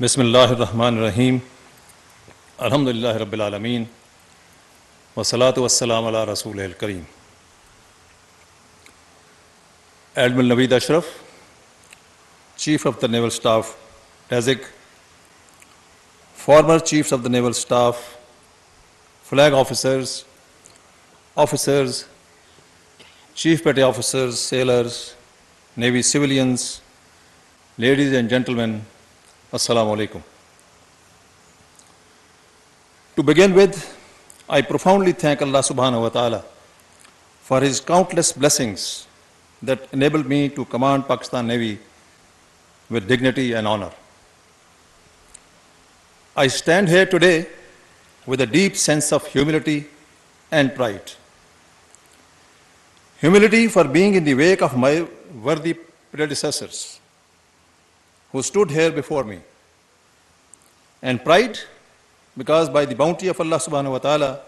Bismillahirrahmanirrahim. Alhamdulillahi Rabbil Alameen. Wassalatu wassalamu ala Rasulihil Kareem. Admiral Naveed Ashraf, Chief of the Naval Staff, TASIC, former Chiefs of the Naval Staff, Flag Officers, Officers, Chief Petty Officers, Sailors, Navy Civilians, ladies and gentlemen, Assalamu alaikum. To begin with, I profoundly thank Allah subhanahu wa ta'ala for His countless blessings that enabled me to command Pakistan Navy with dignity and honor. I stand here today with a deep sense of humility and pride. Humility for being in the wake of my worthy predecessors who stood here before me. And pride, because by the bounty of Allah subhanahu wa ta'ala,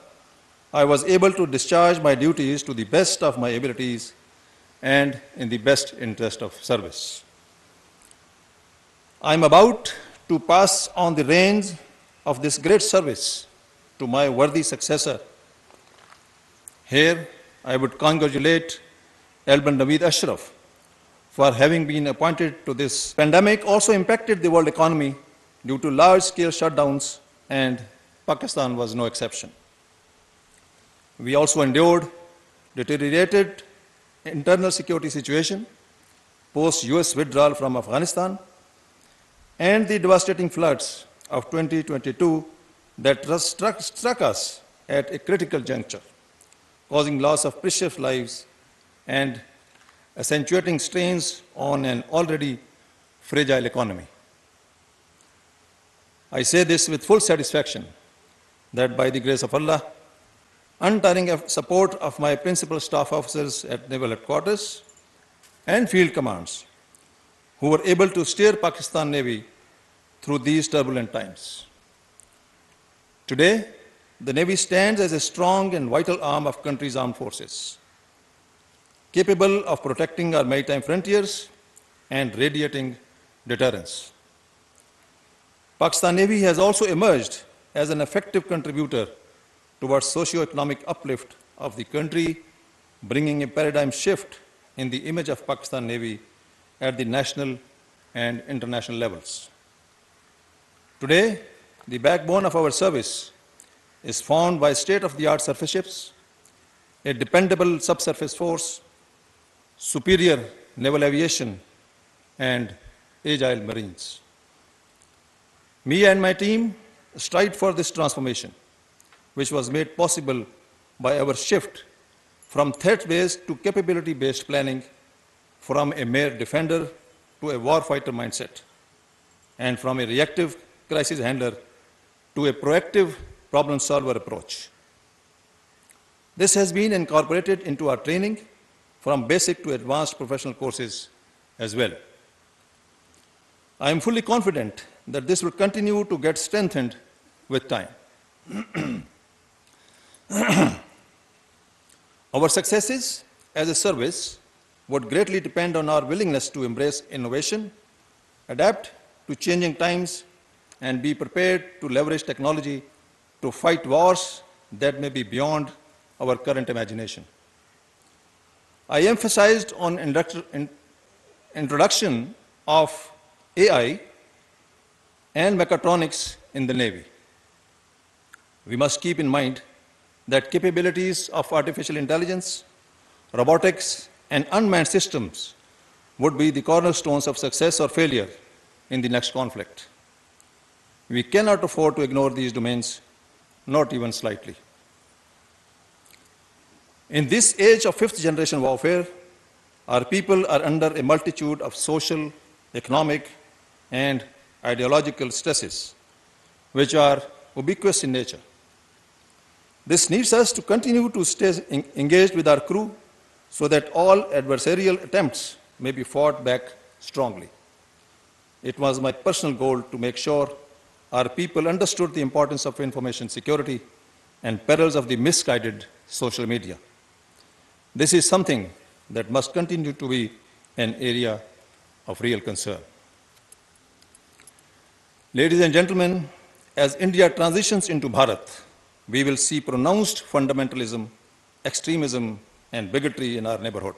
I was able to discharge my duties to the best of my abilities and in the best interest of service. I am about to pass on the reins of this great service to my worthy successor. Here, I would congratulate Admiral Naveed Ashraf for having been appointed to this. Pandemic also impacted the world economy due to large-scale shutdowns, and Pakistan was no exception. We also endured deteriorated internal security situation, post-US withdrawal from Afghanistan, and the devastating floods of 2022 that struck us at a critical juncture, causing loss of precious lives and accentuating strains on an already fragile economy. I say this with full satisfaction that by the grace of Allah, untiring support of my principal staff officers at Naval Headquarters and field commands, who were able to steer Pakistan Navy through these turbulent times. Today, the Navy stands as a strong and vital arm of country's armed forces, capable of protecting our maritime frontiers and radiating deterrence. Pakistan Navy has also emerged as an effective contributor towards socio-economic uplift of the country, bringing a paradigm shift in the image of Pakistan Navy at the national and international levels. Today, the backbone of our service is formed by state-of-the-art surface ships, a dependable subsurface force, superior naval aviation, and agile marines. Me and my team strive for this transformation, which was made possible by our shift from threat-based to capability-based planning, from a mere defender to a warfighter mindset, and from a reactive crisis handler to a proactive problem-solver approach. This has been incorporated into our training from basic to advanced professional courses as well. I am fully confident that this will continue to get strengthened with time. Our successes as a service would greatly depend on our willingness to embrace innovation, adapt to changing times, and be prepared to leverage technology to fight wars that may be beyond our current imagination. I emphasized on introduction of AI and mechatronics in the Navy. We must keep in mind that capabilities of artificial intelligence, robotics, and unmanned systems would be the cornerstones of success or failure in the next conflict. We cannot afford to ignore these domains, not even slightly. In this age of fifth-generation warfare, our people are under a multitude of social, economic, and ideological stresses, which are ubiquitous in nature. This needs us to continue to stay engaged with our crew so that all adversarial attempts may be fought back strongly. It was my personal goal to make sure our people understood the importance of information security and perils of the misguided social media. This is something that must continue to be an area of real concern. Ladies and gentlemen, as India transitions into Bharat, we will see pronounced fundamentalism, extremism, and bigotry in our neighborhood.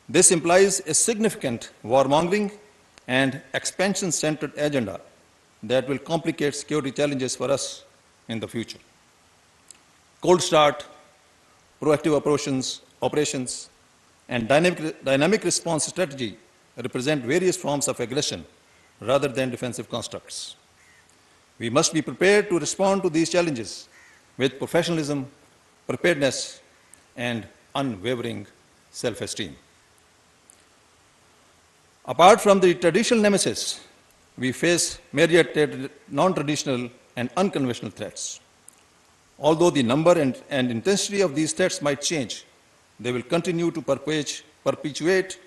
This implies a significant warmongering and expansion-centered agenda that will complicate security challenges for us in the future. Cold start, proactive operations, and dynamic response strategy represent various forms of aggression rather than defensive constructs. We must be prepared to respond to these challenges with professionalism, preparedness, and unwavering self-esteem. Apart from the traditional nemesis, we face myriad non-traditional and unconventional threats. Although the number and intensity of these threats might change, they will continue to perpetuate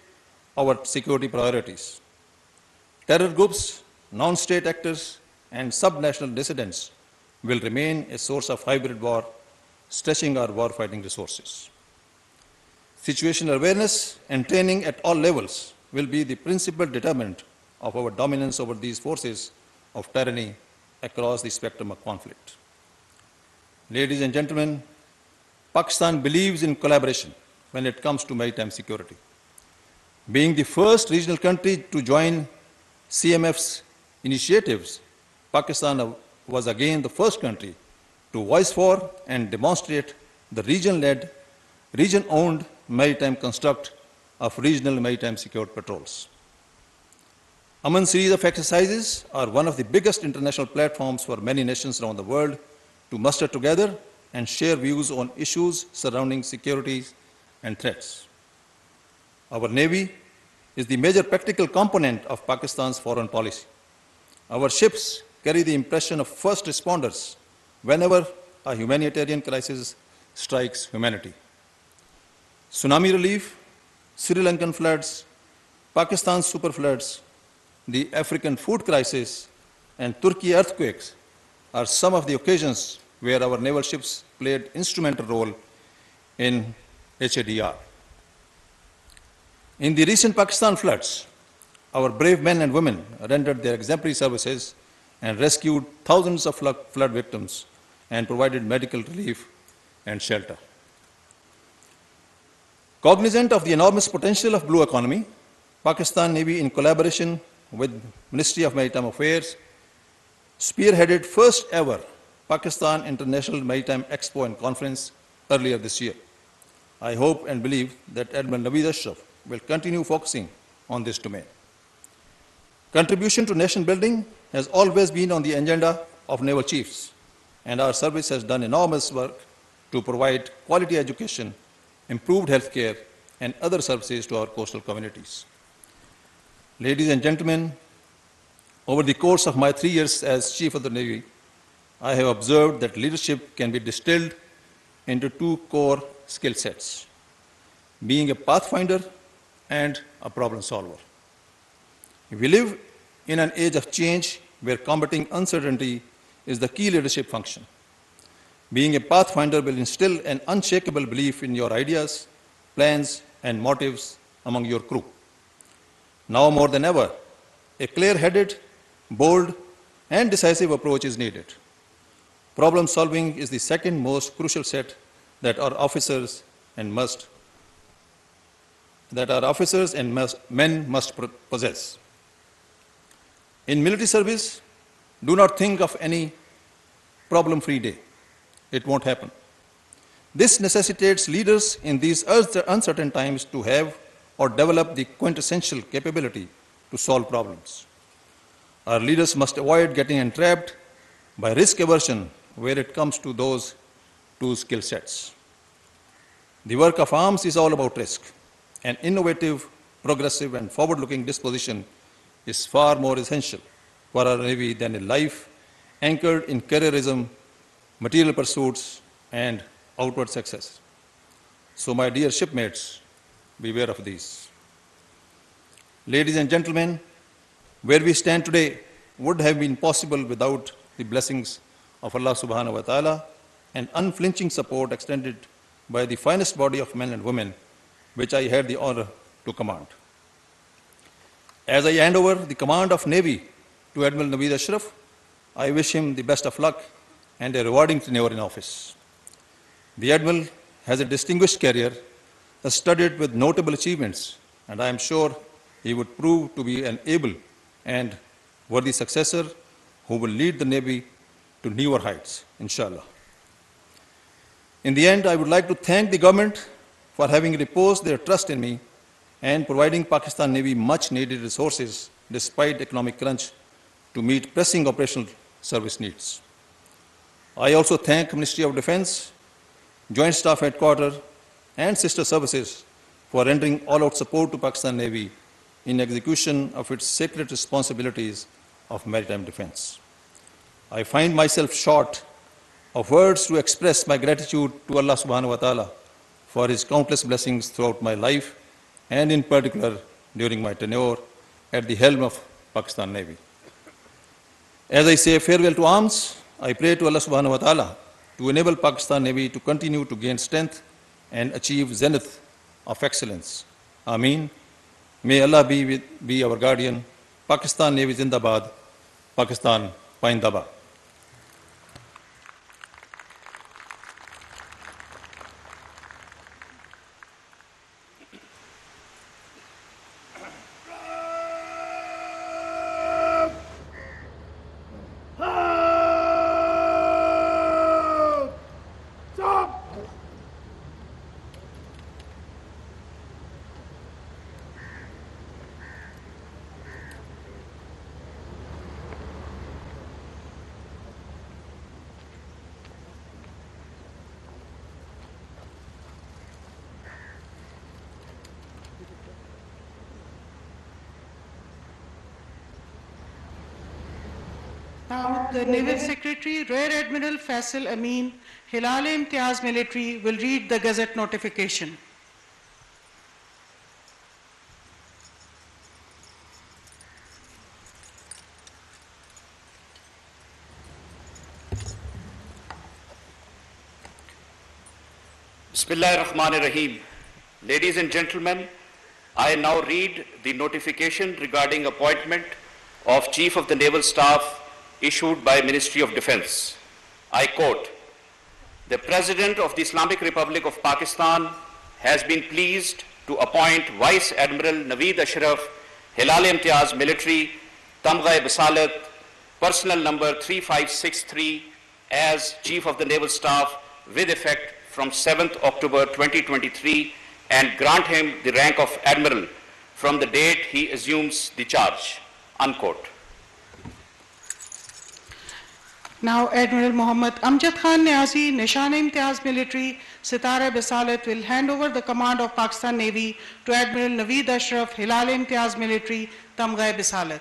our security priorities. Terror groups, non-state actors, and subnational dissidents will remain a source of hybrid war, stretching our warfighting resources. Situational awareness and training at all levels will be the principal determinant of our dominance over these forces of tyranny across the spectrum of conflict. Ladies and gentlemen, Pakistan believes in collaboration when it comes to maritime security. Being the first regional country to join CMF's initiatives, Pakistan was again the first country to voice for and demonstrate the region-led, region-owned maritime construct of regional maritime security patrols. Aman series of exercises are one of the biggest international platforms for many nations around the world to muster together and share views on issues surrounding security and threats. Our Navy is the major practical component of Pakistan's foreign policy. Our ships carry the impression of first responders whenever a humanitarian crisis strikes humanity. Tsunami relief, Sri Lankan floods, Pakistan's super floods, the African food crisis, and Turkey earthquakes are some of the occasions where our naval ships played instrumental role in HADR. In the recent Pakistan floods, our brave men and women rendered their exemplary services and rescued thousands of flood victims and provided medical relief and shelter. Cognizant of the enormous potential of blue economy, Pakistan Navy, in collaboration with Ministry of Maritime Affairs, spearheaded first ever Pakistan International Maritime Expo and Conference earlier this year. I hope and believe that Admiral Naveed Ashraf will continue focusing on this domain. Contribution to nation building has always been on the agenda of naval chiefs, and our service has done enormous work to provide quality education, improved healthcare, and other services to our coastal communities. Ladies and gentlemen, over the course of my 3 years as Chief of the Navy, I have observed that leadership can be distilled into two core skill sets: being a pathfinder and a problem solver. We live in an age of change where combating uncertainty is the key leadership function. Being a pathfinder will instill an unshakable belief in your ideas, plans, and motives among your crew. Now more than ever, a clear-headed, bold, and decisive approach is needed. Problem solving is the second most crucial set that our officers and men must possess. In military service, do not think of any problem-free day. It won't happen. This necessitates leaders in these uncertain times to have or develop the quintessential capability to solve problems. Our leaders must avoid getting entrapped by risk aversion where it comes to those two skill sets. The work of arms is all about risk. An innovative, progressive, and forward-looking disposition is far more essential for our Navy than a life anchored in careerism, material pursuits, and outward success. So, my dear shipmates, beware of these. Ladies and gentlemen, where we stand today would have been possible without the blessings of Allah subhanahu wa ta'ala and unflinching support extended by the finest body of men and women which I had the honor to command. As I hand over the command of Navy To Admiral Naveed Ashraf, I wish him the best of luck and a rewarding tenure in office. The Admiral has a distinguished career, studded with notable achievements, and I am sure he would prove to be an able and worthy successor who will lead the Navy to newer heights, inshallah. In the end, I would like to thank the government for having reposed their trust in me and providing Pakistan Navy much needed resources despite economic crunch to meet pressing operational service needs. I also thank Ministry of Defense, Joint Staff Headquarters, and sister services for rendering all-out support to Pakistan Navy in execution of its sacred responsibilities of maritime defense. I find myself short of words to express my gratitude to Allah subhanahu wa ta'ala for his countless blessings throughout my life and in particular during my tenure at the helm of Pakistan Navy. As I say farewell to arms, I pray to Allah subhanahu wa ta'ala to enable Pakistan Navy to continue to gain strength and achieve zenith of excellence. Ameen. May Allah be our guardian. Pakistan Navy Zindabad. Pakistan Paindabad. Now, the Naval Secretary, Rear Admiral Faisal Amin, Hilal-e-Imtiaz Military, will read the Gazette notification. Bismillahirrahmanirrahim. Ladies and gentlemen, I now read the notification regarding appointment of Chief of the Naval Staff issued by Ministry of Defense. I quote, "The President of the Islamic Republic of Pakistan has been pleased to appoint Vice Admiral Naveed Ashraf, Hilal-e-Imtiaz Military, Tamgha-e Basalat, personnel number 3563 as Chief of the Naval Staff with effect from 7th October 2023 and grant him the rank of Admiral from the date he assumes the charge." Unquote. Now, Admiral Muhammad Amjad Khan Niazi, Nishan-e-Imtiaz Military, Sitara-e-Basalat, will hand over the command of Pakistan Navy to Admiral Naveed Ashraf, Hilal-e-Imtiaz Military, Tamgha-e Basalat.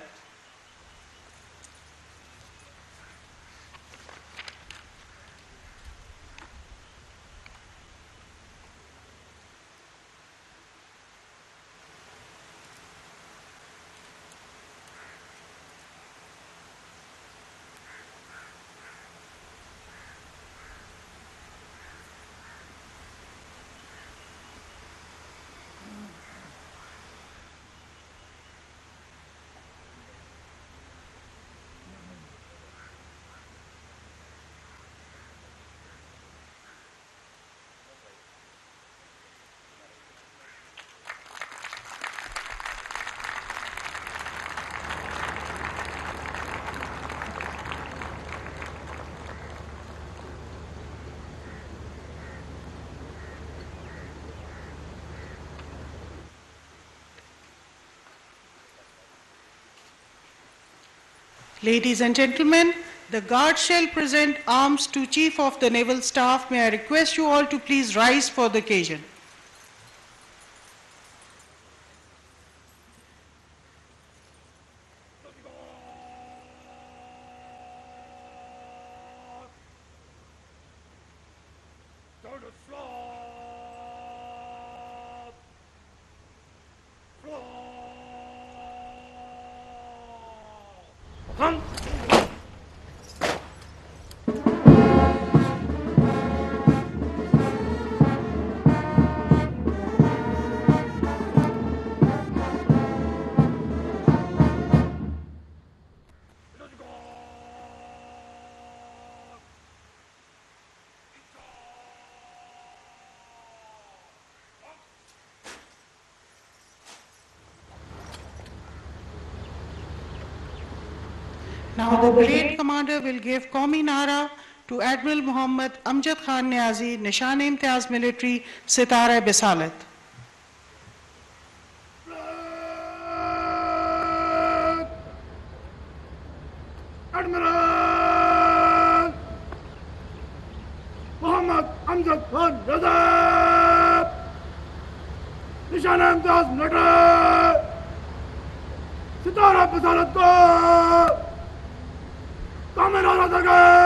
Ladies and gentlemen, the Guard shall present arms to Chief of the Naval Staff. May I request you all to please rise for the occasion. Now the brigade commander will give Qaumi Nara to Admiral Muhammad Amjad Khan Niazi, Nishan-e-Imtiaz Military, Sitara Bisalat. Admiral Muhammad Amjad Khan Razab, Nishan-e-Imtiaz Military, Sitara Bisalat ko Qaumi Nara देंगे